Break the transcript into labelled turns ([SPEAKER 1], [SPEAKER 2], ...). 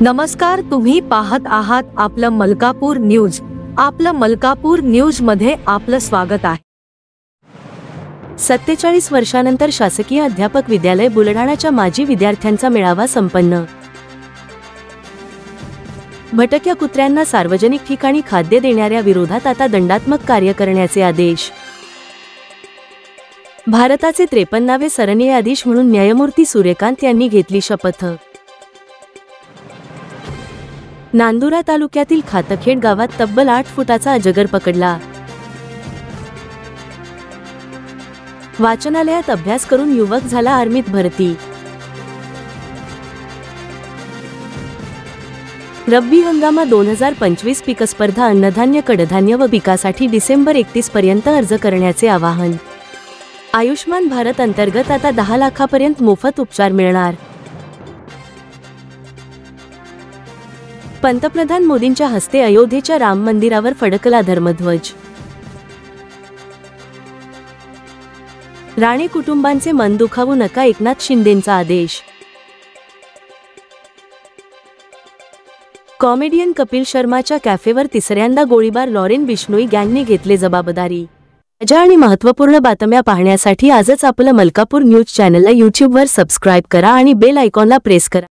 [SPEAKER 1] नमस्कार, तुम्ही पाहत आहात आपलं मलकापूर न्यूज। आपलं मलकापूर न्यूज मध्ये आपलं स्वागत आहे। 47 वर्षांनंतर शासकीय अध्यापक विद्यालय बुलढाणाच्या माजी विद्यार्थ्यांचा मेळावा संपन्न। भटक्या कुत्र्यांना सार्वजनिक ठिकाणी खाद्य देणाऱ्या विरोधात आता दंडात्मक कार्य करण्याचे आदेश। भारताचे 53वे सरन्यायाधीश म्हणून न्यायमूर्ती सूर्यकांत यांनी घेतली शपथ। नांदुरा तालुक्यातील खातखेड गावात तब्बल 8 फुटाचा अजगर पकडला। वाचनालयात अभ्यास करून युवक झाला आर्मीत भरती। रब्बी हंगामा 2025 पीक स्पर्धा अन्नधान्य कडधान्य व पिकासाठी डिसेंबर 31 पर्यंत अर्ज करण्याचे आवाहन। आयुष्मान भारत अंतर्गत आता 10 लाखापर्यंत मोफत उपचार मिळणार। पंतप्रधान मोदींच्या हस्ते अयोध्येच्या राम मंदिरावर फडकला धर्मध्वज। राणे कुटुंबांचे मन दुखावू नका, एकनाथ शिंदेंचा आदेश। कॉमेडियन कपिल शर्माच्या कॅफेवर तिसऱ्यांदा गोळीबार, लॉरेन बिश्नोई गँगने घेतले जबाबदारी। ताज्या आणि महत्त्वपूर्ण बातम्या पाहण्यासाठी आजच आपलं मलकापूर न्यूज चॅनलला यूट्यूबवर सबस्क्राईब करा आणि बेल आयकॉनला प्रेस करा।